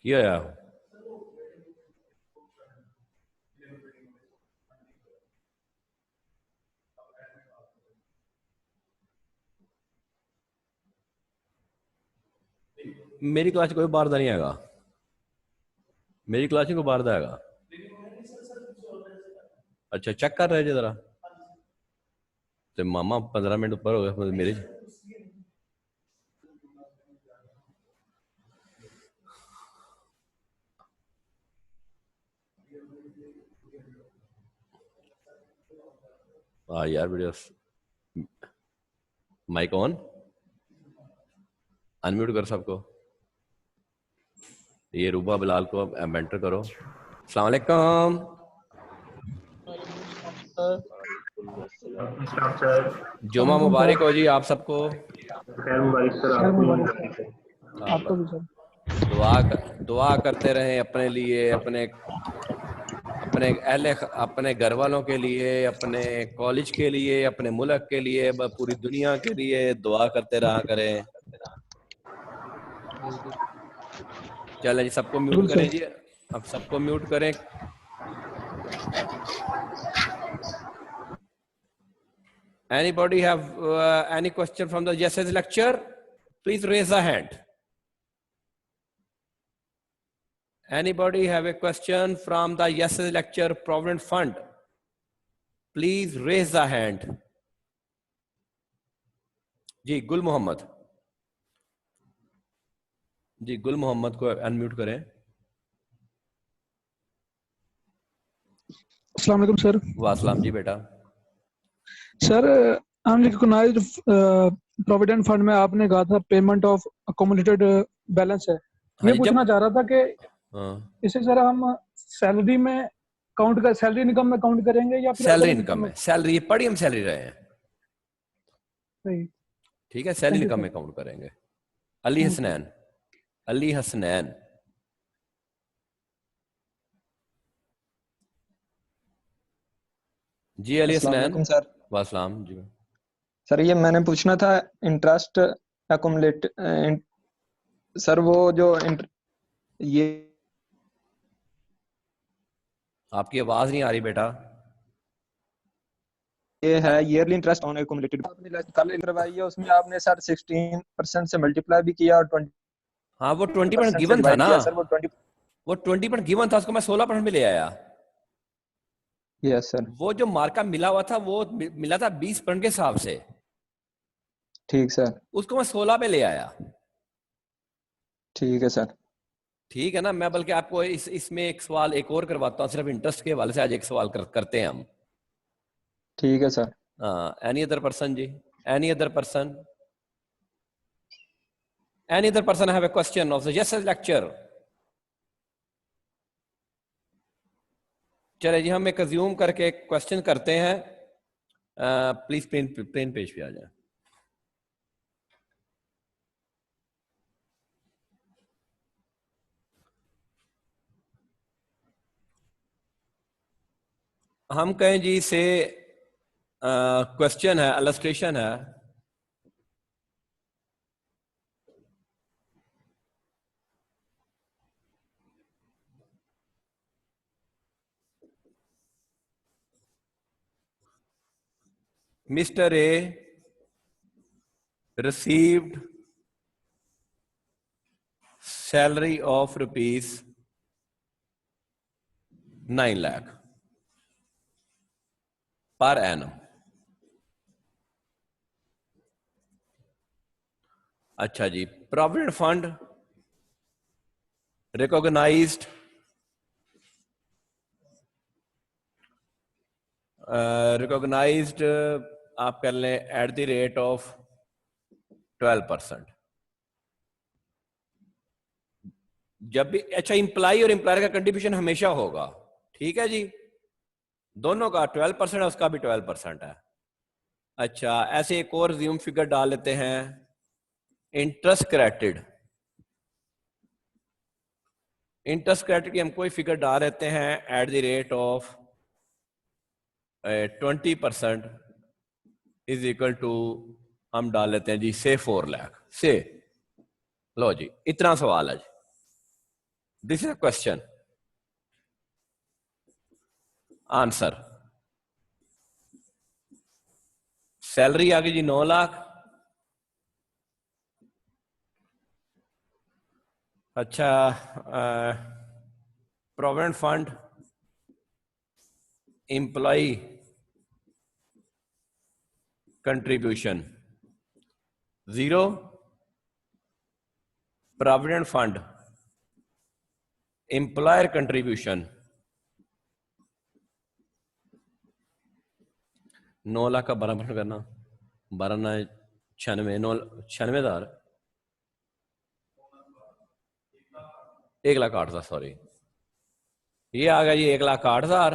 किया या मेरी क्लास कोई बाहर नहीं आएगा, मेरी क्लास में कोई बाहर आएगा। अच्छा चेक कर रहे जी जरा, तो मामा 15 मिनट ऊपर हो गए मेरे। हाँ यार वीडियो माइक ऑन, अनम्यूट कर सबको। ये रूबा बिलाल को एंटर करो। अस्सलाम वालेकुम। जुमा मुबारक हो जी आप सबको। खैर मुबारक सर, आपको भी सर। दुआ करते रहें अपने लिए, अपने अपने अपने घर वालों के लिए, अपने कॉलेज के लिए, अपने मुल्क के लिए, पूरी दुनिया के लिए दुआ करते रहा करें। चलें जी, सबको म्यूट करें जी, अब सबको म्यूट करें। Anybody have any question from the yesterday's lecture? Please raise a hand. Anybody have a question from the yesterday's lecture, Provident Fund? Please raise a hand. जी गुल मोहम्मद, जी गुल मोहम्मद को अनम्यूट करें। अस्सलाम वालेकुम सर। वासलाम जी बेटा। सर अनरिकॉग्नाइज्ड प्रोविडेंट फंड में आपने कहा था पेमेंट ऑफ अकोमोडेटेड बैलेंस है। हाँ, ये पूछना चाह रहा था कि इसे सर हम सैलरी में काउंट कर, सैलरी इनकम में काउंट करेंगे या फिर सैलरी इनकम में? सैलरी पढ़ी हम सैलरी रहे हैं, सही ठीक है, सैलरी इनकम में काउंट करेंगे। अली हसनैन, अली हसनैन। जी अली हसनैन सर। वासलाम जी। सर ये मैंने पूछना था इंटरेस्ट अकोमोडेट सर, वो जो ये आपकी आवाज नहीं आ रही बेटा। ये है ईयरली इंटरेस्ट ऑन अकोमोडेटेड, आपने कल करवाई है, उसमें आपने सर 16% से मल्टीप्लाई भी किया और 20। हाँ वो 20% गिवन था ना सर, वो 20% गिवन था, उसको मैं 16% में ले आया। Yes sir. वो जो मार्का मिला हुआ था वो मिला था 20% के हिसाब से, ठीक सर। उसको मैं 16 पे ले आया। ठीक है सर। ठीक है ना। मैं बल्कि आपको इसमें एक सवाल एक और करवाता हूँ, सिर्फ इंटरेस्ट के हवाले से आज एक सवाल करते हैं हम। ठीक है सर। एनी अदर पर्सन जी, any other person, any other person have a question of the yesterday lecture? चले जी, हम एक अज्यूम करके क्वेश्चन करते हैं। प्लीज प्लेन पेज पे आ जाए। हम कहें जी से क्वेश्चन है, इलस्ट्रेशन है। Mr. A received salary of rupees 9 lakh per annum. अच्छा जी, प्रोविडेंट फंड रिकॉग्नाइज्ड आप कर लें एट द रेट ऑफ 12%। जब भी अच्छा, इंप्लाई और एम्प्लॉयर का कंट्रीब्यूशन हमेशा होगा, ठीक है जी, दोनों का 12% है, उसका भी 12% है। अच्छा, ऐसे एक और ज्यूम फिगर डाल लेते हैं, इंटरेस्ट क्रेडिट। इंटरेस्ट क्रेडिट की हम कोई फिगर डाल देते हैं at the rate of 20% is equal to, हम डाल लेते हैं जी से 4 लाख से। लो जी, इतना सवाल है जी। This is a question, answer. Salary आ गई जी 9 लाख। अच्छा, provident fund, employee contribution 0, provident fund employer contribution 9 lakh का 12% करना, 12 ना 96, 96,000, 1,08,000, सॉरी, ये आ गया जी 1,08,000।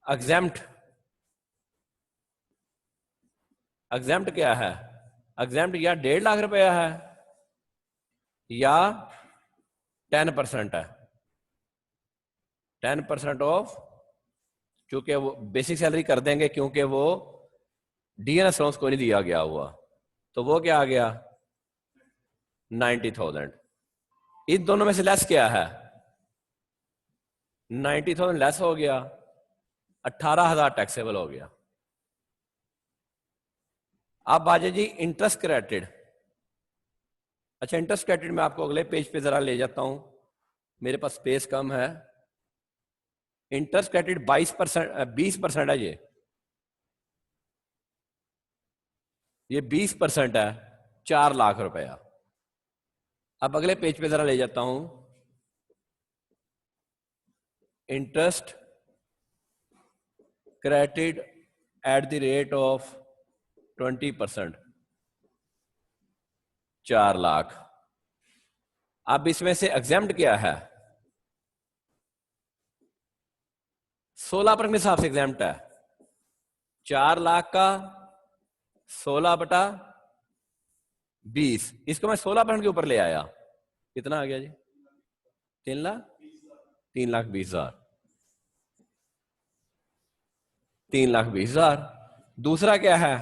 एग्जेम्प्ट, एग्जेम्प्ट क्या है? एग्जेम्प्ट या 1.5 लाख रुपया है या 10% है। 10% ऑफ, क्योंकि वो बेसिक सैलरी कर देंगे, क्योंकि वो डीएनएस अलाउंस को नहीं दिया गया हुआ, तो वो क्या आ गया 90,000। इन दोनों में से लेस क्या है? 90,000 लेस हो गया, 18,000 टैक्सेबल हो गया। अब आ जाए जी इंटरेस्ट क्रेडिट। अच्छा, इंटरेस्ट क्रेडिट में आपको अगले पेज पे जरा ले जाता हूं, मेरे पास स्पेस कम है। इंटरेस्ट क्रेडिट 20% है, ये 20% है, 4 लाख रुपया। अब अगले पेज पे जरा ले जाता हूं, interest credit at the rate of 20%, 4 lakh. अब इसमें से एग्जेम्प्ट क्या है? 16% के हिसाब से एग्जेम्प्ट है। 4 लाख का 16/20, इसको मैं 16% के ऊपर ले आया, कितना आ गया जी? 3,20,000। 3,20,000। दूसरा क्या है?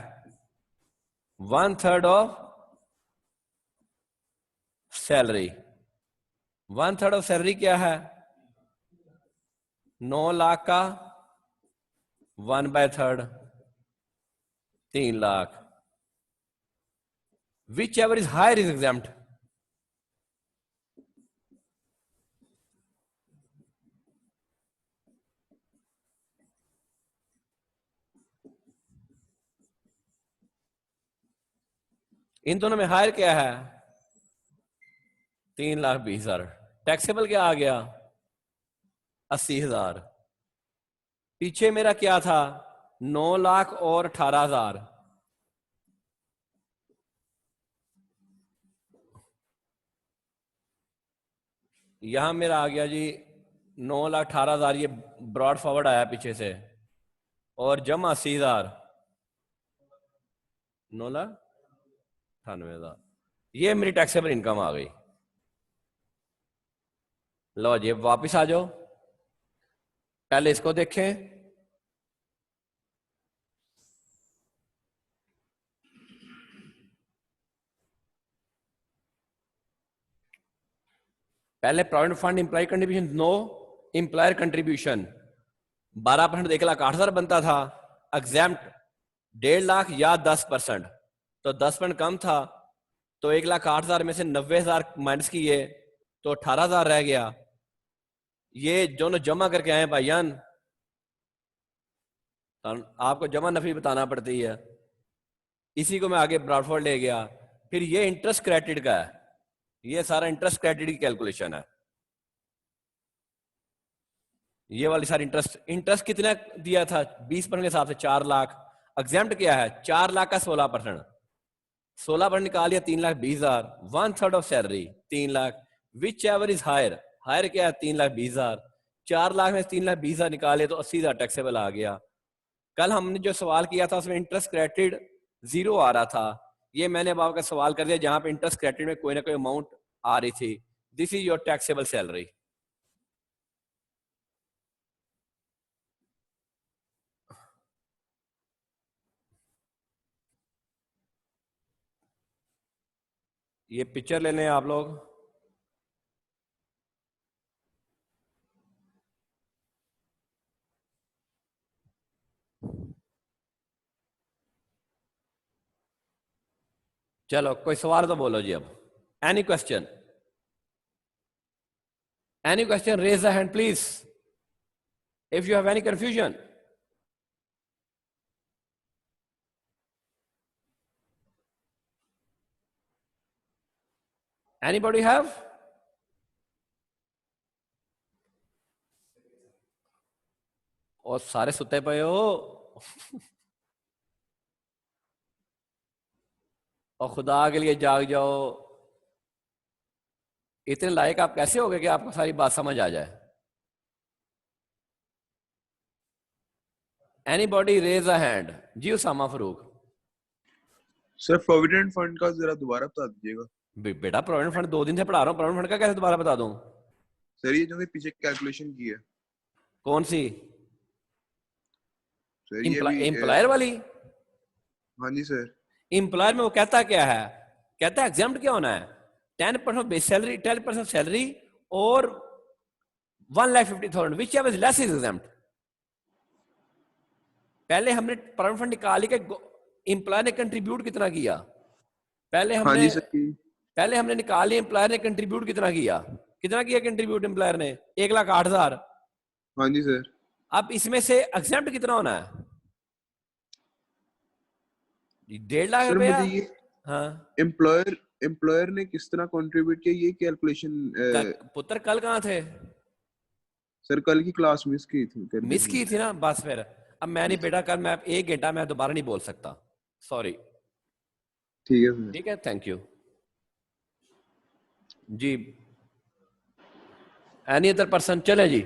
1/3 ऑफ सैलरी। 1/3 ऑफ सैलरी क्या है? 9 लाख का 1/3, 3 lakh. Whichever is higher is exempt. इन दोनों में हायर क्या है? 3,20,000। टैक्सेबल क्या आ गया? 80,000। पीछे मेरा क्या था? 9 लाख और 18,000। यहां मेरा आ गया जी 9,18,000, ये ब्रॉड फॉरवर्ड आया पीछे से, और जमा 80,000, 9,98,000। ये मेरी टैक्सेबल इनकम आ गई। लो जी वापिस आ जाओ, पहले इसको देखें। पहले provident fund employee contribution, no employer contribution, 12% 1,08,000 बनता था। एग्जेम्प्ट 1.5 लाख या 10%, तो 10% कम था, तो 1,08,000 में से 90,000 माइनस किए तो 18,000 रह गया। ये दोनों जमा करके आए भाईजान, आपको जमा नफी बताना पड़ती है। इसी को मैं आगे ब्रॉडफोर्ड ले गया। फिर ये इंटरेस्ट क्रेडिट का है, ये सारा इंटरेस्ट क्रेडिट की कैलकुलेशन है। ये वाली सारी इंटरेस्ट कितना दिया था? 20% के हिसाब से 4 लाख। एग्जेम्प्ट क्या है? 4 लाख का 16%, 16% निकाल लिया 3,20,000। 1/3 of salary 3 lakh. Whichever is higher, higher क्या है? 3,20,000। 4 लाख में 3,20,000 निकाले तो 80,000 टैक्सेबल आ गया। कल हमने जो सवाल किया था उसमें इंटरेस्ट क्रेडिट 0 आ रहा था, ये मैंने अब आपका सवाल कर दिया जहां पे इंटरेस्ट क्रेडिट में कोई ना कोई अमाउंट आ रही थी। This is your taxable salary. ये पिक्चर ले लें आप लोग। चलो कोई सवाल तो बोलो जी अब। Any question, any question, raise the hand please if you have any confusion. Anybody have? और सारे सुते पे हो और खुदा के लिए जाग जाओ। इतने लायक आप कैसे हो गए कि आपको सारी बात समझ आ जाए? Anybody raise a hand. जी Usama Farooq. Sir provident fund का जरा दोबारा बता दीजिएगा। बेटा प्रोविडेंट फंड 2 दिन से पढ़ा रहा हूँ, प्रोविडेंट फंड का कैसे दोबारा बता दूं? सर ये जो है पीछे कैलकुलेशन की है। कौन सी? सर ये भी एम्प्लॉयर वाली? हाँ जी सर। एम्प्लॉयर में वो कहता क्या है? कहता है एग्जाम्प्ट क्या होना है? 10% बेस सैलरी, 10% सैलरी और 1,50,000 which ever less is exempt. पहले हमने प्रोविडेंट फंड निकाली के एम्प्लॉयर ने कंट्रीब्यूट कितना किया। पहले हाँ हमने जी सर। पहले हमने निकाली एम्प्लॉयर ने कंट्रीब्यूट कितना किया। कितना किया कंट्रीब्यूट एम्प्लॉयर ने? 1,08,000। हाँ जी सर। अब इसमें से एग्जाम्प्ट कितना होना है? 1.5 लाख सर रुपया। मुझे ये हाँ एम्प्लॉयर ने किस तरह कंट्रीब्यूट किया ये कैलकुलेशन पुत्र कल कहाँ थे? सर कल की क्लास मिस की थी। मिस की थी ना, बस फिर अब मैं नहीं बेटा, कल मैं 1 घंटा मैं दोबारा नहीं बोल सकता, सॉरी। ठीक है सर। ठीक है, थैंक यू जी। Any other person? चले जी,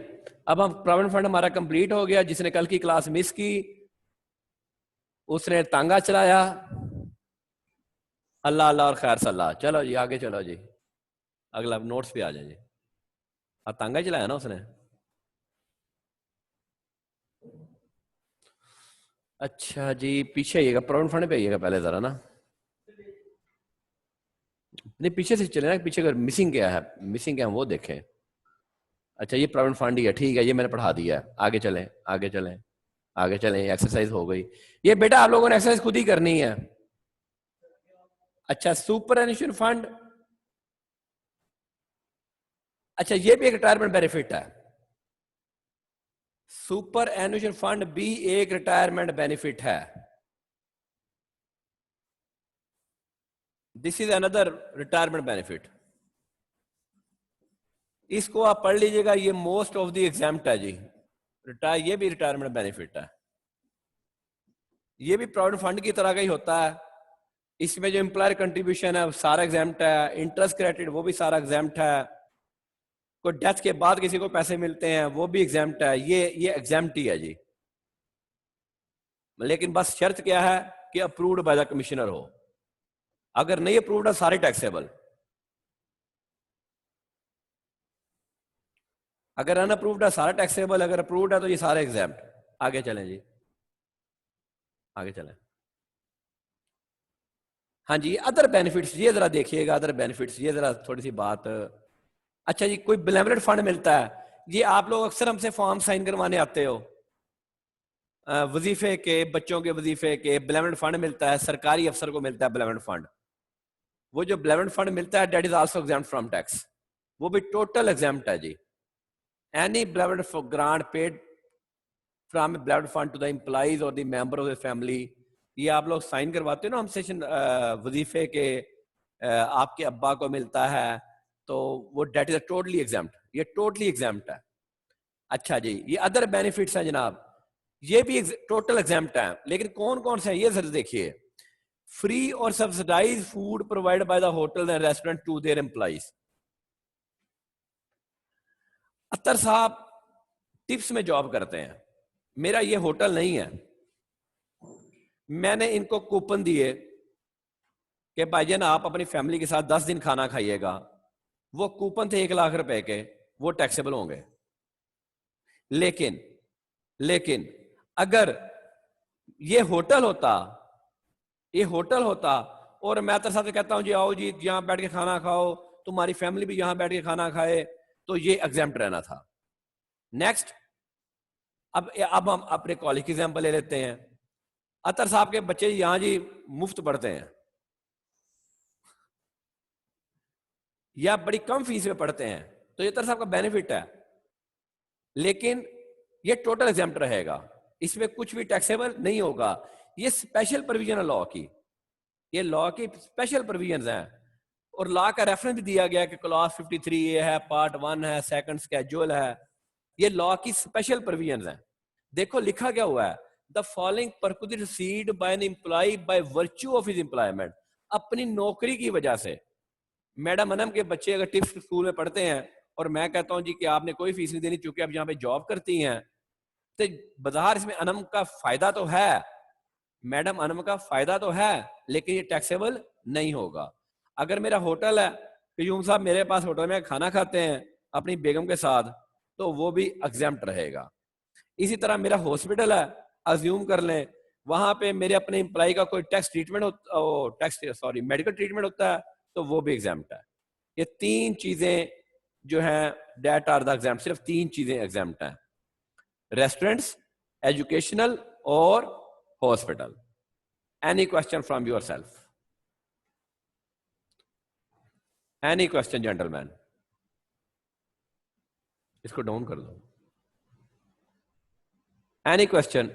अब हम प्रोविडेंट फंड हमारा कंप्लीट हो गया। जिसने कल की क्लास मिस की उसने तांगा चलाया। अल्लाह अल्लाह और खैर सल्लाह। चलो जी आगे चलो जी, अगला नोट्स पे आ जाए जी। अब तांगा ही चलाया ना उसने। अच्छा जी, पीछे आइएगा, प्रोविडेंट फंड पे आइएगा पहले जरा ना। नहीं पीछे से चले ना, पीछे अगर मिसिंग क्या है, मिसिंग क्या है वो देखें। अच्छा ये प्रोविडेंट फंड ही है, ठीक है, ये मैंने पढ़ा दिया है। आगे चलें आगे चलें आगे चलें। एक्सरसाइज हो गई ये बेटा, आप लोगों ने एक्सरसाइज खुद ही करनी है। अच्छा सुपर एनुएशन फंड, अच्छा ये भी एक रिटायरमेंट बेनिफिट है। सुपर एनुएशन फंड भी एक रिटायरमेंट बेनिफिट है। This is another retirement benefit. इसको आप पढ़ लीजिएगा, ये मोस्ट ऑफ द एग्जाम्प्ट है जी। ये भी रिटायरमेंट बेनिफिट है। ये भी प्रोविडेंट फंड की तरह का ही होता है। इसमें जो एम्प्लॉयर कंट्रीब्यूशन है सारा एग्जाम्प्ट है, इंटरेस्ट क्रेडिट वो भी सारा एग्जाम्प्ट है, कोई डेथ के बाद किसी को पैसे मिलते हैं वो भी एग्जाम्प्ट है। ये एग्जाम्प्ट ही है जी। लेकिन बस शर्त क्या है कि अप्रूव्ड बाय द कमिश्नर हो। अगर नहीं अप्रूव्ड है सारे टैक्सेबल, अगर अनअप्रूव्ड है सारा टैक्सेबल, अगर अप्रूव्ड है तो ये सारे एग्जाम्प्ट। आगे चलें जी, आगे चलें। हाँ जी अदर बेनिफिट्स ये जरा देखिएगा, अदर बेनिफिट्स ये जरा थोड़ी सी बात। अच्छा जी कोई बेनेवलेंट फंड मिलता है, ये आप लोग अक्सर हमसे फॉर्म साइन करवाने आते हो, वजीफे के, बच्चों के वजीफे के बेनेवलेंट फंड मिलता है, सरकारी अफसर को मिलता है बेनेवलेंट फंड। वो जो बेनेवलेंट फंड मिलता है that is also exempt from tax, वो भी टोटल एग्जाम्प्ट है जी। Any benevolent grant paid from benevolent fund to the employees और the member of the family, ये आप लोग साइन करवाते हो ना हमसे वजीफे के, आपके अब्बा को मिलता है तो वो डेट इज टोटली एग्जाम्प्ट, ये टोटली एग्जाम्प्ट है। अच्छा जी ये अदर बेनिफिट्स हैं जनाब, ये भी टोटल एग्जाम्प्ट है। लेकिन कौन कौन से हैं ये जरा देखिए। फ्री और subsidise food provide by the hotel and restaurant to their employees. Attar साहब टिप्स में जॉब करते हैं, मेरा ये होटल नहीं है, मैंने इनको कूपन दिए कि भाईजान आप अपनी फैमिली के साथ 10 दिन खाना खाइएगा, वो कूपन थे 1 लाख रुपए के, वो टैक्सेबल होंगे। लेकिन अगर ये होटल होता और मैं अत्तर साहब से कहता हूं जी आओ जी यहां बैठ के खाना खाओ, तुम्हारी फैमिली भी यहां बैठ के खाना खाए, तो ये एग्जाम्प्ट रहना था। नेक्स्ट, अब हम अपने कॉलेज की एग्जाम्पल ले लेते हैं। अतर साहब के बच्चे यहां जी मुफ्त पढ़ते हैं, या बड़ी कम फीस में पढ़ते हैं तो ये तरह आपका बेनिफिट है, लेकिन ये टोटल एग्जाम्प्ट रहेगा, इसमें कुछ भी टैक्सेबल नहीं होगा। ये स्पेशल प्रोविजन है लॉ की, ये लॉ की स्पेशल प्रोविजन हैं, और लॉ का रेफरेंस भी दिया गया कि क्लॉज 53 ये है, पार्ट 1 है, सेकंड स्केड्यूल है, ये लॉ की स्पेशल प्रोविजन हैं। देखो लिखा क्या हुआ है, the following perquisite received by an employee by virtue of his employment, अपनी नौकरी की वजह से। मैडम अनम के बच्चे अगर टिप्स स्कूल में पढ़ते हैं और मैं कहता हूं जी कि आपने कोई फीस नहीं देनी चूंकि आप यहाँ पे जॉब करती हैं, तो बाजार इसमें अनम का फायदा तो है, मैडम अनम का फायदा तो है, लेकिन ये टैक्सेबल नहीं होगा। अगर मेरा होटल है, क्यूम साहब मेरे पास होटल में खाना खाते हैं अपनी बेगम के साथ, तो वो भी एग्जाम्प्ट रहेगा। इसी तरह मेरा हॉस्पिटल है, अज्यूम कर लें वहां पे मेरे अपने एम्प्लॉय का कोई टैक्स ट्रीटमेंट मेडिकल ट्रीटमेंट होता है, तो वो भी एग्जाम्प्ट है। ये तीन चीजें जो हैं दैट आर द एग्जाम्प्ट, सिर्फ तीन चीजें एग्जाम्प्ट हैं, रेस्टोरेंट्स, एजुकेशनल और hospital. Any question from yourself? Any question gentleman? इसको डाउन कर दो। Any question?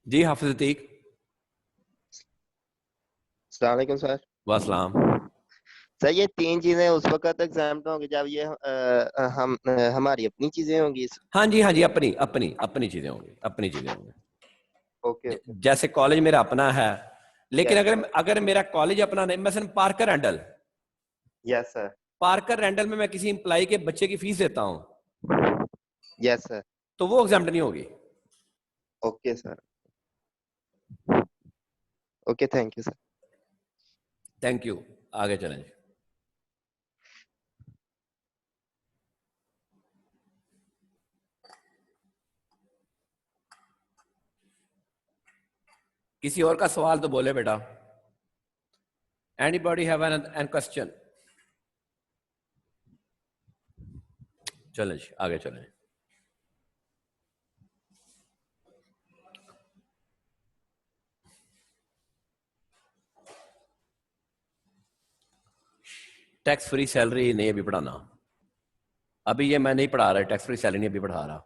जी हाफिज अतीक। अस्सलाम वालेकुम सर। वासलाम। सर ये तीन चीजें उस वक्त एग्जाम्प्ट होंगी जब ये हमारी अपनी चीजें होंगी। हाँ जी, हाँ जी, अपनी अपनी अपनी चीजें होंगी, अपनी चीजें होंगी। Okay okay. जैसे कॉलेज मेरा अपना है, लेकिन यस अगर सर। अगर मेरा कॉलेज अपना नहीं, मैं Parker rental, yes sir. Parker rental में मैं किसी एम्प्लॉय के बच्चे की फीस देता हूं, यस सर। तो वो एग्जाम्प्ट नहीं होगी। Okay sir. Okay thank you sir. Thank you. आगे चलें। किसी और का सवाल तो बोले बेटा। Anybody have an question? चलें जी, आगे चलें। टैक्स फ्री सैलरी नहीं अभी पढ़ाना, अभी ये मैं नहीं पढ़ा रहा, टैक्स फ्री सैलरी नहीं अभी पढ़ा रहा।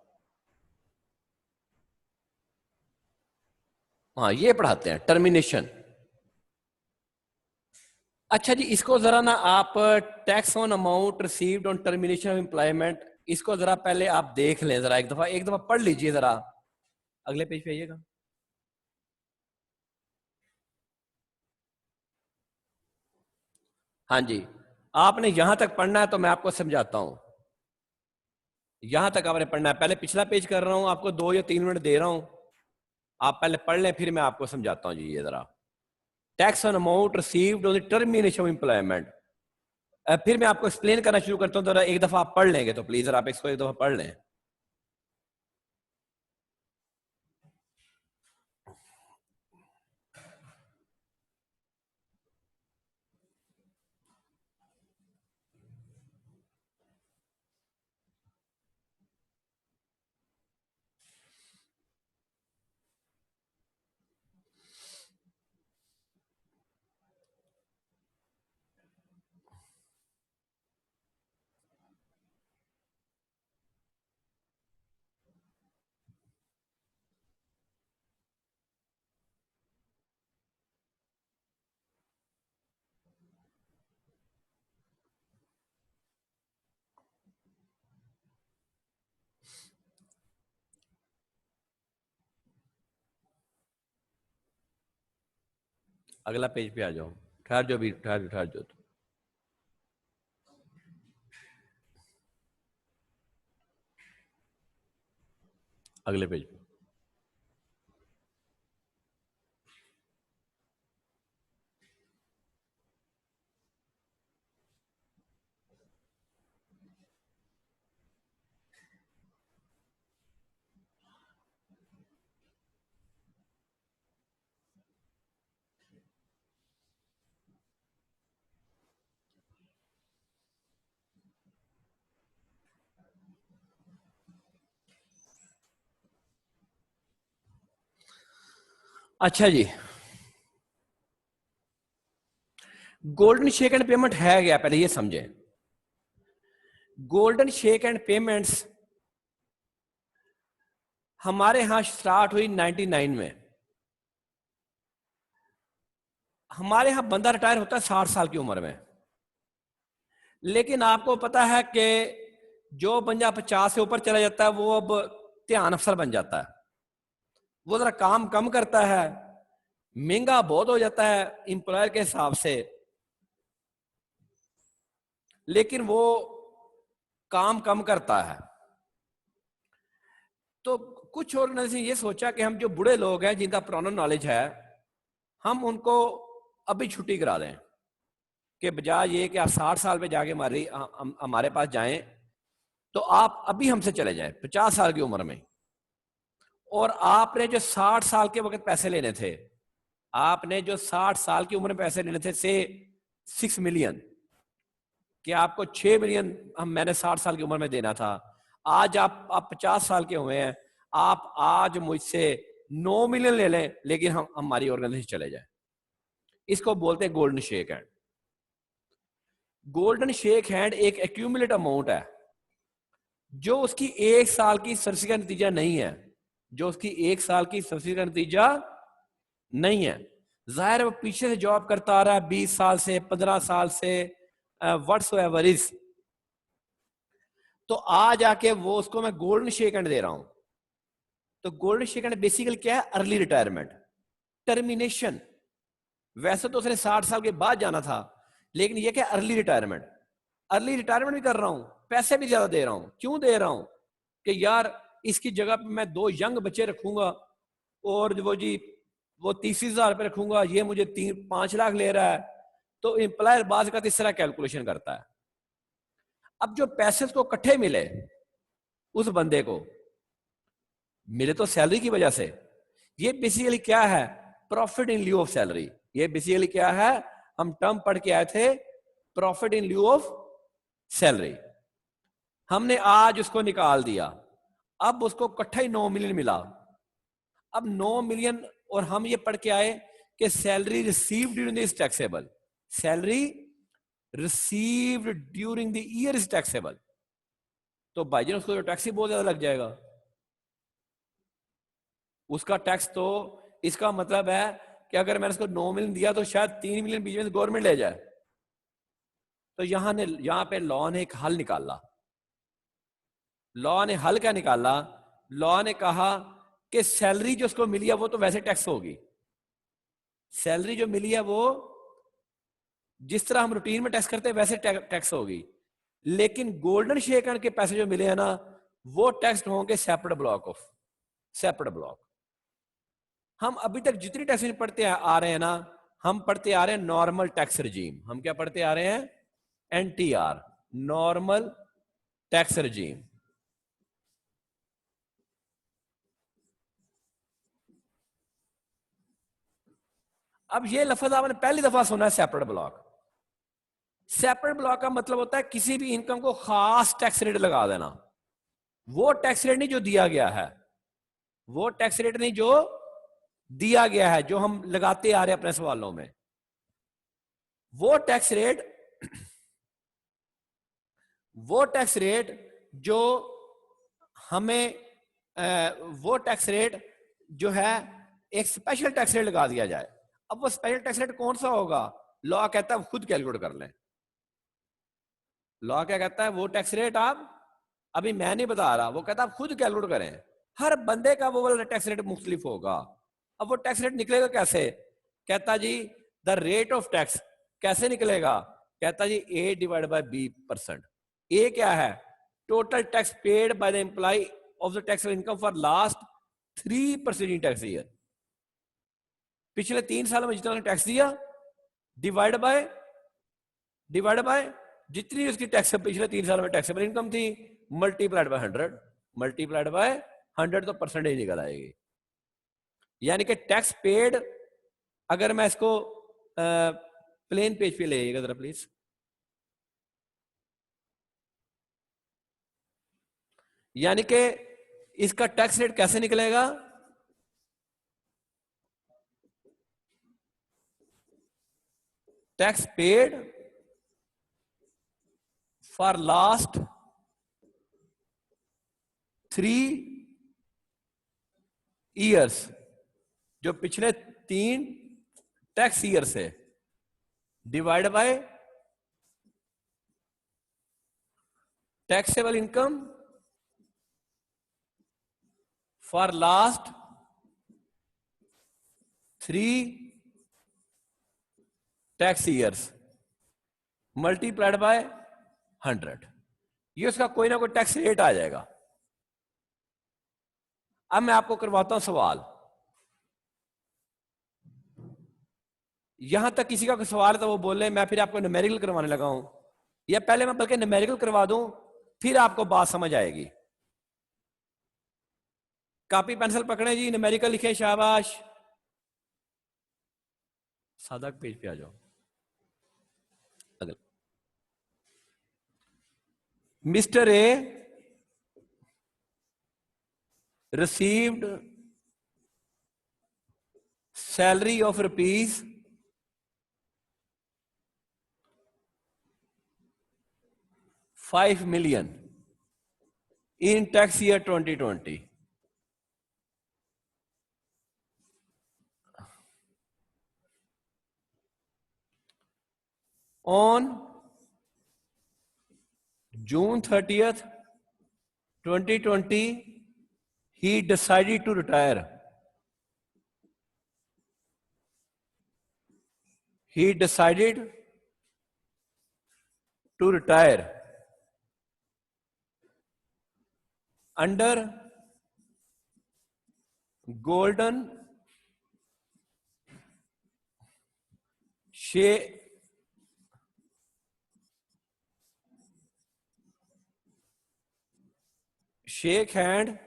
हाँ ये पढ़ाते हैं टर्मिनेशन। अच्छा जी, इसको जरा ना आप tax on amount received on termination of employment, इसको जरा पहले आप देख लें, जरा एक दफा पढ़ लीजिए जरा। अगले पेज पे आइएगा। हाँ जी, आपने यहां तक पढ़ना है तो मैं आपको समझाता हूं। यहां तक आपने पढ़ना है, पहले पिछला पेज कर रहा हूं, आपको 2 या 3 मिनट दे रहा हूं, आप पहले पढ़ लें, फिर मैं आपको समझाता हूं जी। ये जरा tax on amount received on the termination of employment, फिर मैं आपको एक्सप्लेन करना शुरू करता हूं, जरा एक दफा आप पढ़ लेंगे तो प्लीज, जरा आप इसको एक दफा पढ़ लें। अगला पेज पे आ जाओ, ठहर जाओ भी, ठहर जाओ। अगले पेज पे अच्छा जी, गोल्डन शेक एंड पेमेंट है क्या, पहले ये समझे। गोल्डन शेक एंड पेमेंट्स हमारे यहां स्टार्ट हुई 99 में। हमारे यहां बंदा रिटायर होता है 60 साल की उम्र में, लेकिन आपको पता है कि जो बंदा 50 से ऊपर चला जाता है वो अब ध्यान अफसर बन जाता है, वो जरा काम कम करता है, महंगा बहुत हो जाता है एम्प्लॉयर के हिसाब से, लेकिन वो काम कम करता है। तो कुछ ऑर्गेनाइजेशन ये सोचा कि हम जो बूढ़े लोग हैं जिनका पुराना नॉलेज है, हम उनको अभी छुट्टी करा दें, कि बजाय ये कि आप 60 साल पे जाके हमारे पास जाएं, तो आप अभी हमसे चले जाएं 50 साल की उम्र में। और आपने जो 60 साल के वक्त पैसे लेने थे, आपने जो 60 साल की उम्र में पैसे लेने थे, से 6 मिलियन, कि आपको 6 मिलियन मैंने 60 साल की उम्र में देना था, आज आप 50 साल के हुए हैं, आप आज मुझसे 9 मिलियन ले लें, लेकिन हम हमारी ऑर्गेनाइजेशन चले जाए। इसको बोलते हैं golden shake hand. Golden shake hand एक एक्यूमुलेट अमाउंट है, जो उसकी 1 साल की सर्विस का नतीजा नहीं है, जो उसकी 1 साल की सर्विस का नतीजा नहीं है। जाहिर है वो पीछे से जॉब करता आ रहा है 20 साल से, 15 साल से, व्हाट्सएवर इज, तो आज आके वो उसको मैं गोल्डन शेक हैंड दे रहा हूं। तो गोल्डन शेक हैंड बेसिकली क्या है, अर्ली रिटायरमेंट, टर्मिनेशन। वैसे तो उसने 60 साल के बाद जाना था, लेकिन ये क्या, अर्ली रिटायरमेंट। अर्ली रिटायरमेंट भी कर रहा हूं, पैसे भी ज्यादा दे रहा हूं। क्यों दे रहा हूं, कि यार इसकी जगह पे मैं 2 यंग बच्चे रखूंगा, और वो जी वो 30,000 रुपये रखूंगा, ये मुझे 5 लाख ले रहा है। तो एम्प्लॉयर बाज का इस तरह कैलकुलेशन करता है। अब जो पैसे उसको इकट्ठे मिले, उस बंदे को मिले तो सैलरी की वजह से। ये बेसिकली क्या है, profit in lieu of salary. ये बेसिकली क्या है, हम टर्म पढ़ के आए थे, profit in lieu of salary. हमने आज उसको निकाल दिया, अब उसको इकट्ठा ही 9 मिलियन मिला। अब 9 मिलियन, और हम ये पढ़ के आए कि salary received during the taxable, salary received during the year is taxable. तो भाईजान उसको तो टैक्स ही बहुत ज्यादा लग जाएगा, उसका टैक्स। तो इसका मतलब है कि अगर मैंने उसको 9 मिलियन दिया तो शायद 3 मिलियन बीच में गवर्नमेंट ले जाए। तो यहां पे लॉ ने एक हल निकाला। लॉ ने हल क्या निकाला, लॉ ने कहा कि सैलरी जो उसको मिली है वो तो वैसे टैक्स होगी, सैलरी जो मिली है वो जिस तरह हम रूटीन में टैक्स करते हैं वैसे टैक्स होगी, लेकिन गोल्डन शेक हैंड के पैसे जो मिले हैं ना, वो टैक्स होंगे separate block of separate block. हम अभी तक जितनी टैक्स पढ़ते आ रहे हैं ना, हम पढ़ते आ रहे हैं नॉर्मल टैक्स रिजीम। हम क्या पढ़ते आ रहे हैं, एनटीआर, नॉर्मल टैक्स रिजीम। अब ये लफ्ज आपने पहली दफा सुना है, सेपरेट ब्लॉक। सेपरेट ब्लॉक का मतलब होता है किसी भी इनकम को खास टैक्स रेट लगा देना। वो टैक्स रेट नहीं जो दिया गया है, वो टैक्स रेट नहीं जो दिया गया है, जो हम लगाते आ रहे हैं अपने सवालों में। वो टैक्स रेट जो हमें वो टैक्स रेट जो है एक स्पेशल टैक्स रेट लगा दिया जाए। अब वो स्पेशल टैक्स रेट कौन सा होगा, लॉ कहता है खुद कैलकुलेट कर लें। लॉ क्या कहता है, वो टैक्स रेट आप, अभी मैं नहीं बता रहा, वो कहता है आप खुद कैलकुलेट करें। हर बंदे का वो वाला टैक्स रेट मुख्तलिफ होगा। अब वो टैक्स रेट निकलेगा कैसे, कहता जी द रेट ऑफ टैक्स कैसे निकलेगा, कहता जी A divide by B%। A क्या है, total tax paid by the employee of the tax income for last 3% tax year. पिछले 3 सालों में जितना टैक्स दिया, डिवाइड बाय जितनी उसकी टैक्स पिछले 3 सालों में टैक्सेबल इनकम थी, मल्टीप्लाइड बाय 100, मल्टीप्लाइड बाय 100, तो परसेंटेज निकल आएगी। यानी कि टैक्स पेड, अगर मैं इसको प्लेन पेज पे ले आइएगा जरा प्लीज। यानी कि इसका टैक्स रेट कैसे निकलेगा, tax paid for last 3 years, जो पिछले 3 टैक्स ईयर से, divide by taxable income for last 3 tax years multiplied by 100। ये उसका कोई ना कोई टैक्स रेट आ जाएगा। अब मैं आपको करवाता हूं सवाल। यहां तक किसी का कोई सवाल है तो वो बोले, मैं फिर आपको न्यूमेरिकल करवाने लगा हूं, या पहले मैं बल्कि न्यूमेरिकल करवा दूं, फिर आपको बात समझ आएगी। कॉपी पेंसिल पकड़े जी, न्यूमेरिकल लिखे, शाबाश। सादा पेज पे आ जाओ। अगला, mister A received salary of rupees 5 million in tax year 2020. On June 30th, 2020, he decided to retire. He decided to retire under golden shake hand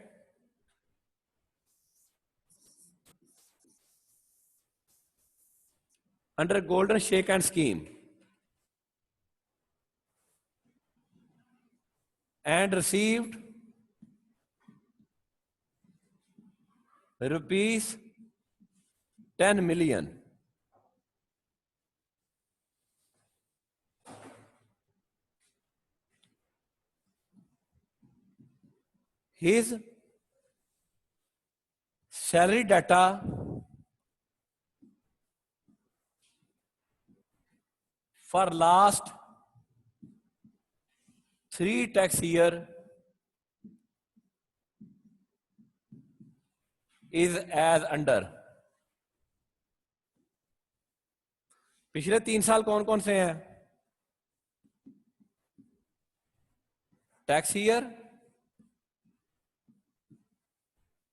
under golden shake hand scheme and received rupees 10 million. His salary data for last 3 tax year is as under. पिछले 3 साल कौन कौन से हैं? Tax year,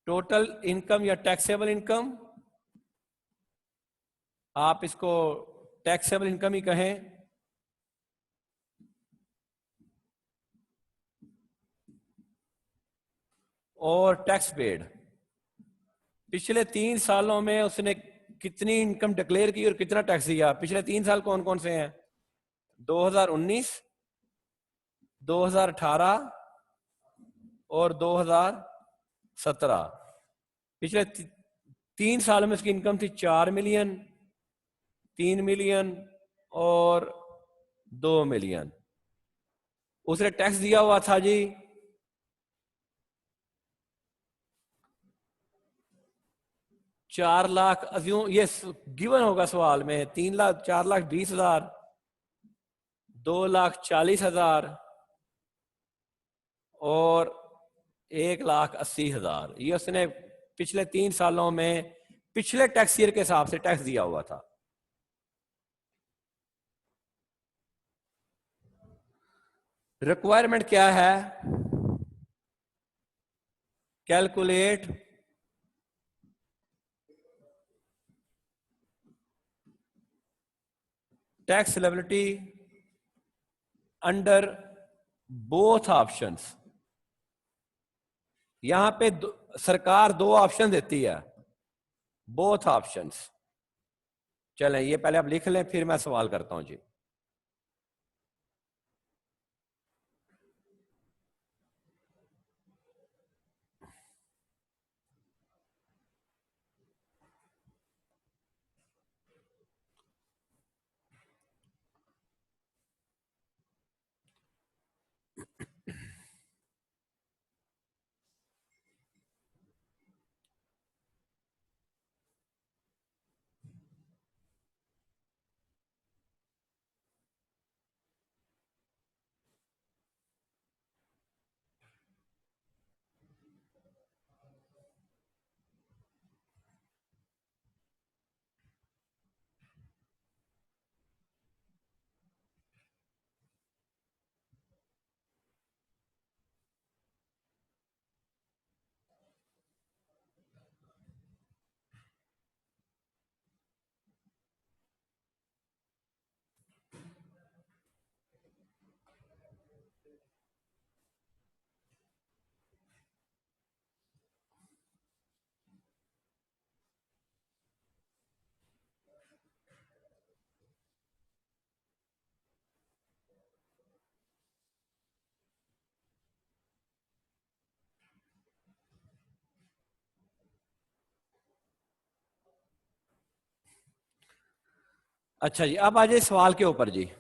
total income या taxable income, आप इसको taxable income ही कहें, और टैक्स पेड। पिछले 3 सालों में उसने कितनी इनकम डिक्लेयर की और कितना टैक्स दिया? पिछले 3 साल कौन कौन से हैं? 2019, 2018 और 2017। पिछले 3 साल में उसकी इनकम थी 4 मिलियन, 3 मिलियन और 2 मिलियन। उसने टैक्स दिया हुआ था जी 4 लाख, ये गिवन होगा सवाल में, 3 लाख, 4 लाख 20 हजार, 2 लाख 40 हजार और 1 लाख 80 हजार। ये उसने पिछले 3 सालों में पिछले टैक्स ईयर के हिसाब से टैक्स दिया हुआ था। रिक्वायरमेंट क्या है? Calculate tax liability under both options. यहां पे सरकार 2 ऑप्शन देती है, बोथ ऑप्शंस। चलें, ये पहले आप लिख लें, फिर मैं सवाल करता हूं जी। अच्छा जी, अब आ जाए सवाल के ऊपर जी।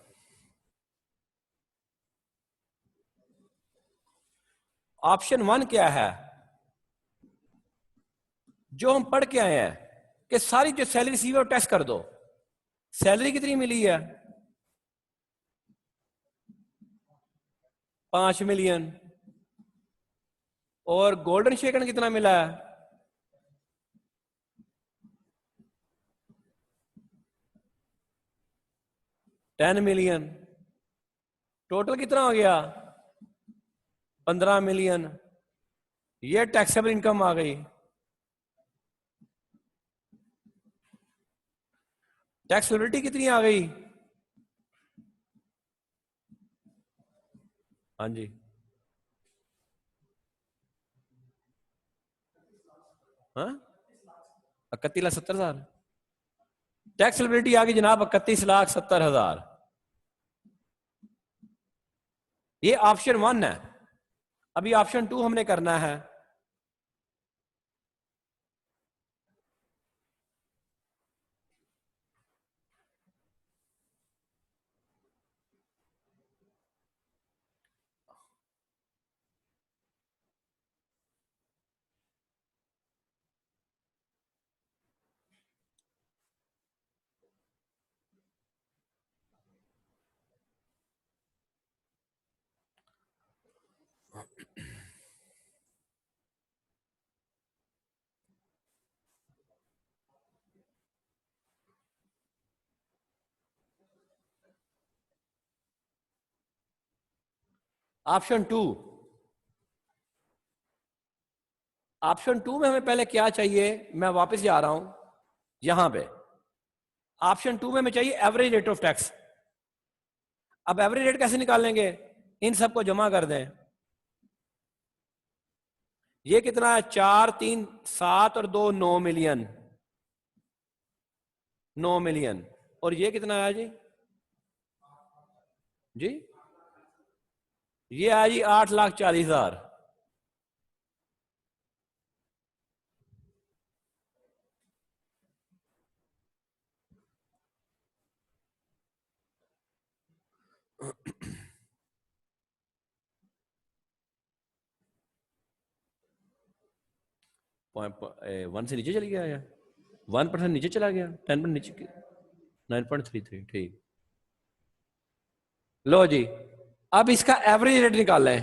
ऑप्शन 1 क्या है? जो हम पढ़ के आए हैं कि सारी जो सैलरी सी वो टेस्ट कर दो। सैलरी कितनी मिली है? 5 मिलियन। और गोल्डन शेकन कितना मिला है? 10 मिलियन। टोटल कितना हो गया? 15 मिलियन। ये टैक्सेबल इनकम आ गई। टैक्सेबिलिटी कितनी आ गई? हाँ जी, हाँ, 31,70,000। टैक्सेबिलिटी आ गई जनाब 31,70,000। ये ऑप्शन 1 है। अभी ऑप्शन 2 हमने करना है। ऑप्शन 2। ऑप्शन 2 में हमें पहले क्या चाहिए? मैं वापस जा रहा हूं यहां पे। ऑप्शन 2 में हमें चाहिए एवरेज रेट ऑफ टैक्स। अब एवरेज रेट कैसे निकालेंगे? इन सबको जमा कर दें। ये कितना है? 4, 3, 7 और 2 9 मिलियन। 9 मिलियन। और ये कितना आया जी? जी ये आया जी 8,40,000। वन से नीचे चली गया या 1% नीचे चला गया? 10% नीचे 9.33। ठीक। लो जी, अब इसका एवरेज रेट निकाल लें।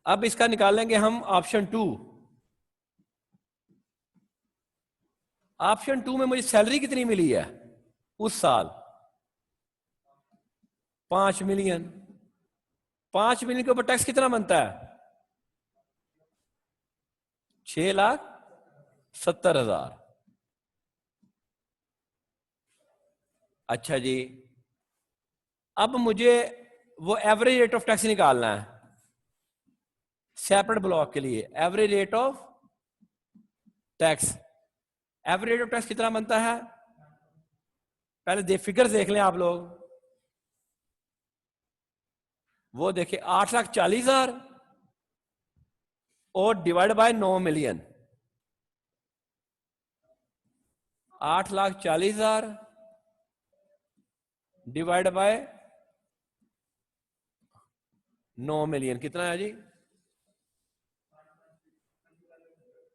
अब इसका निकालेंगे हम ऑप्शन 2। ऑप्शन 2 में मुझे सैलरी कितनी मिली है उस साल? 5 मिलियन। 5 मिलियन के ऊपर टैक्स कितना बनता है? 6,70,000। अच्छा जी, अब मुझे वो एवरेज रेट ऑफ टैक्स निकालना है सेपरेट ब्लॉक के लिए। Average rate of tax. Average rate of tax कितना बनता है? पहले फिगर्स देख लें आप लोग। वो देखिए 8,40,000 और divide by 9 million. 8,40,000 divide by 9 million कितना है जी?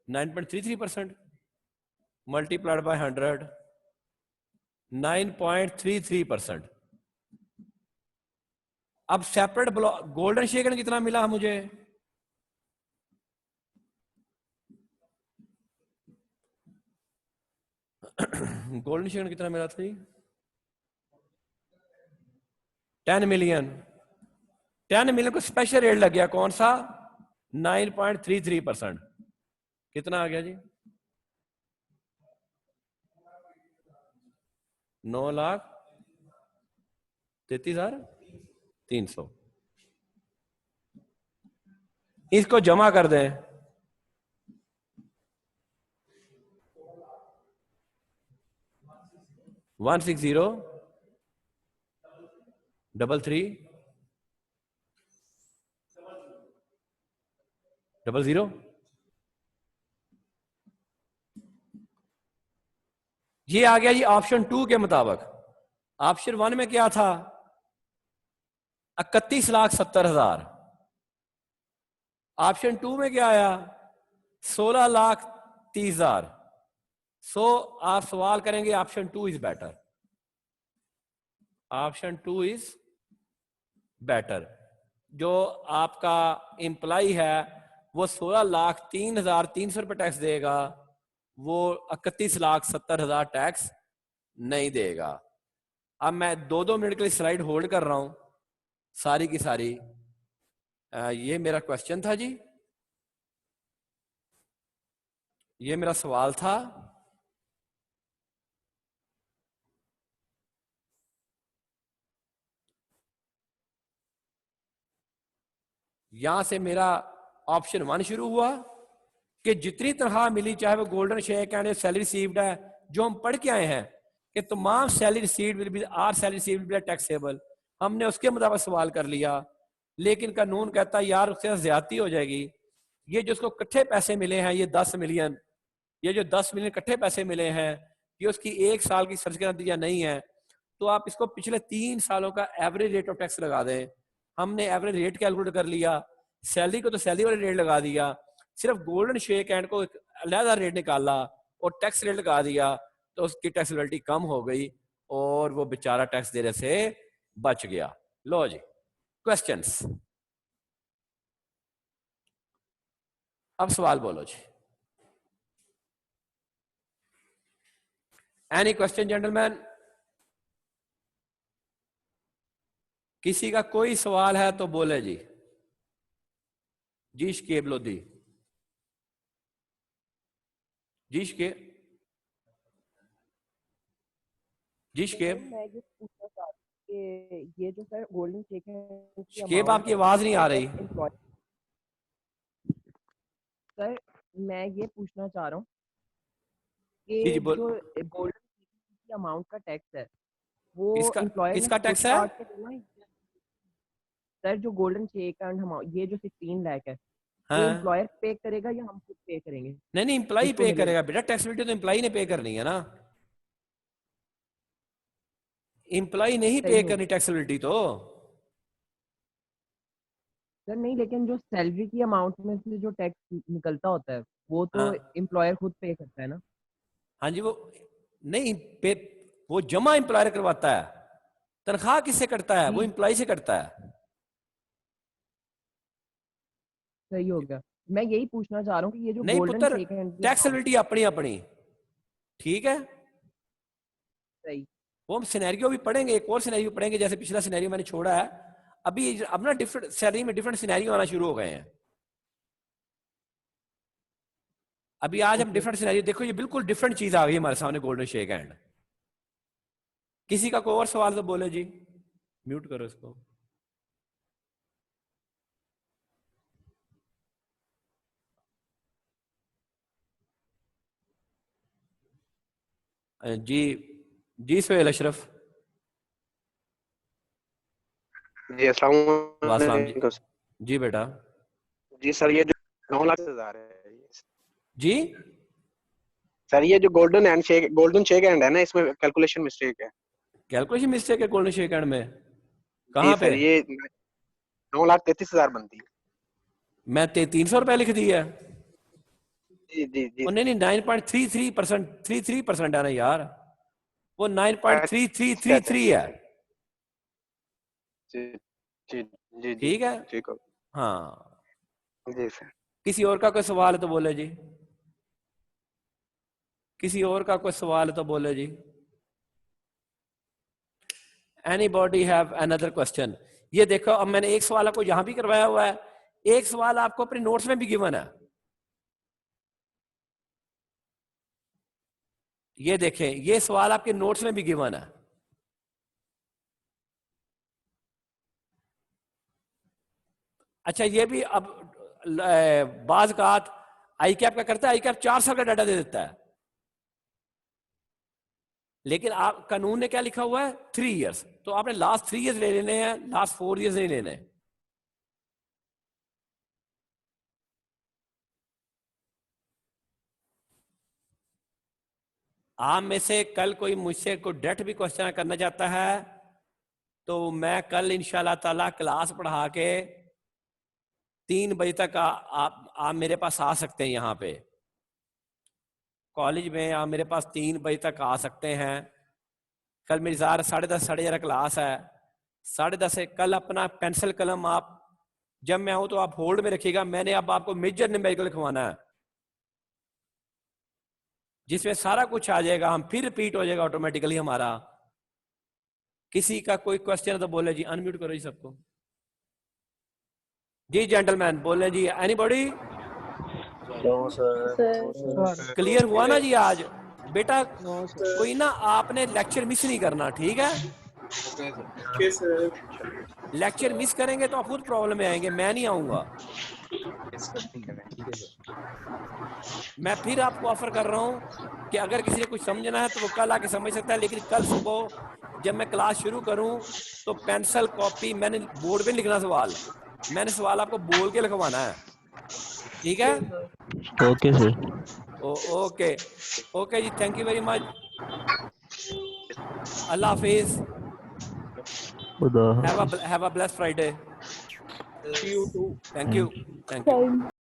9.33%। Multiplied by 100, 9.33%। अब सेपरेट ब्लॉक गोल्डन शेकन कितना मिला मुझे? गोल्डन शेकन कितना मिला था जी? 10 मिलियन। 10 मिलियन को स्पेशल रेट लग गया। कौन सा? 9.33%। कितना आ गया जी? 9,33,300। इसको जमा कर दें। वन 160,33,00,000। ये आ गया जी ऑप्शन 2 के मुताबिक। ऑप्शन 1 में क्या था? 31,70,000। ऑप्शन 2 में क्या आया? 16,30,000। सो आप सवाल करेंगे option 2 is better. Option 2 is better. जो आपका एम्प्लॉय है वो 16,03,300 रुपये टैक्स देगा, वो 31,70,000 टैक्स नहीं देगा। अब मैं 2-2 मिनट के लिए स्लाइड होल्ड कर रहा हूं सारी की सारी। ये मेरा क्वेश्चन था जी, ये मेरा सवाल था। यहां से मेरा ऑप्शन 1 शुरू हुआ कि जितनी तनख्वाह मिली, चाहे वो golden shake and salary received है, जो हम पढ़ के आए हैं कि तमाम salary received will be are salary received will be taxable, हमने उसके मुताबिक सवाल कर लिया। लेकिन कानून कहता है यार उससे ज्यादती हो जाएगी। ये जो उसको इकट्ठे पैसे मिले हैं, ये 10 मिलियन, ये जो 10 मिलियन इकट्ठे पैसे मिले हैं, ये उसकी 1 साल की सर्च का नतीजा नहीं है। तो आप इसको पिछले 3 सालों का एवरेज रेट ऑफ टैक्स लगा दें। हमने एवरेज रेट कैलकुलेट कर लिया, सैलरी को तो सैलरी वाले रेट लगा दिया, सिर्फ गोल्डन शेक हैंड को अलहदा रेट निकाला और टैक्स रेट लगा दिया, तो उसकी टैक्सेबिलिटी कम हो गई और वो बेचारा टैक्स देने से बच गया। लो जी क्वेश्चंस, अब सवाल बोलो जी। Any question gentleman? किसी का कोई सवाल है तो बोले जी। जी शकीब लोधी, जी शकीब, जी शकीब। मैं ये पूछना चाह रही हूँ कि ये जो सर गोल्डन चेक है उसकी शकीब अमाउंट आपकी आवाज नहीं आ रही। एम्प्लॉय, सर मैं ये पूछना चाह रहा हूँ जी जी कि बोल। जो गोल्डन चेक की अमाउंट का टैक्स है वो किसका एम्प्लॉयर ने किसका खुद टैक्स है? काट के देना है? सर जो गोल्डन चेक एंड अमाउंट ये जो 16 लाख है वो हाँ एम्प्लॉयर पे करेगा या हम खुद पे करेंगे नहीं नहीं, एम्प्लॉय जिसको पे मिलेगा? करेगा बेटा, टैक्सेबिलिटी तो एम्प्लॉय ने पे करनी है ना, एम्प्लॉय नहीं पे सही हो करनी टैक्सेबिलिटी तो। सर, नहीं लेकिन जो सैलरी की अमाउंट में से जो टैक्स निकलता होता है वो तो हाँ एम्प्लॉयर खुद पे करता है ना? हाँ जी, वो नहीं पे, वो जमा एम्प्लॉयर करवाता है, तनख्वाह किससे करता है? वो जी एम्प्लॉय से करता है। सही हो गया। मैं यही पूछना चाह रहा हूँ कि ये जो नहीं गोल्डन पुत्र, चेक है की अमाउंट टैक्सेबिलिटी अपनी अपनी, ठीक है। सही। वो हम सिनेरियो भी पढ़ेंगे, एक और सिनेरियो पढ़ेंगे, जैसे पिछला सिनेरियो मैंने छोड़ा है। अभी अब ना डिफरेंट सैलरी में डिफरेंट सिनेरियो आना शुरू हो गए हैं। अभी आज हम ओके। डिफरेंट सिनेरियो, देखो ये बिल्कुल डिफरेंट चीज आ गई हमारे सामने, गोल्डन शेक हैंड। किसी का कोई और सवाल तो बोले जी, म्यूट करो इसको। जी जी सोहेल अशरफ। जी अस्सलाम वासलाम जी, वालेकुम। जी बेटा। जी सर, ये जो 9,10,000 है जी सर, ये जो गोल्डन शेक हैंड है ना, इसमें कैलकुलेशन मिस्टेक है। कैलकुलेशन मिस्टेक है गोल्डन शेक हैंड में? जी कहाँ पे? सर, ये 9,33,000 बनती है। मैं 300 रुपए लिख दी है। जी जी जी और नहीं नहीं, 9.33%, 33% है ना यार, वो अच्छा अच्छा 9.3333 है। जी जी जी जी ठीक है, ठीक हो। हाँ। जी सर। किसी और का कोई सवाल है तो बोले जी, किसी और का कोई सवाल है तो बोले जी। Anybody have another question? ये देखो, अब मैंने एक सवाल आपको यहां भी करवाया हुआ है, एक सवाल आपको अपने नोट्स में भी गिवन है। ये देखें, ये सवाल आपके नोट्स में भी गिवन है। अच्छा, ये भी अब बाज कात आई कैप का करता है, आई कैप 4 साल का डाटा दे देता है, लेकिन आप कानून ने क्या लिखा हुआ है? 3 इयर्स। तो आपने लास्ट 3 इयर्स ले लेने हैं, लास्ट 4 इयर्स नहीं लेने। आप में से कल कोई मुझसे कोई डायरेक्ट भी क्वेश्चन करना चाहता है तो मैं कल इंशाल्लाह ताला क्लास पढ़ा के 3 बजे तक आप मेरे पास आ सकते हैं। यहाँ पे कॉलेज में आप मेरे पास 3 बजे तक आ सकते हैं। कल मेरी 10:30 11:30 क्लास है। 10:30 से कल अपना पेंसिल कलम आप जब मैं आऊँ तो आप होल्ड में रखिएगा। मैंने अब आपको मेजर न्यूमेरिकल लिखवाना है जिसमें सारा कुछ आ जाएगा, हम फिर रिपीट हो जाएगा ऑटोमेटिकली हमारा। किसी का कोई क्वेश्चन तो बोले जी, अनम्यूट करो जी सबको। जी जेंटलमैन बोले जी, एनीबॉडी? क्लियर हुआ ना जी? आज बेटा कोई ना आपने लेक्चर मिस नहीं करना, ठीक है? लेक्चर मिस करेंगे तो आप खुद प्रॉब्लम में आएंगे, मैं नहीं आऊंगा। मैं फिर आपको ऑफर कर रहा हूं कि अगर किसी ने कुछ समझना है तो वो कल आके समझ सकता है, लेकिन कल सुबह जब मैं क्लास शुरू करूं तो पेंसिल कॉपी, मैंने बोर्ड पे लिखना सवाल, मैंने सवाल आपको बोल के लिखवाना है, ठीक है? Okay sir. ओके ओके जी, थैंक यू वेरी मच। अल्लाह हाफिज। खुदा have a blessed Friday. You too. Thank you.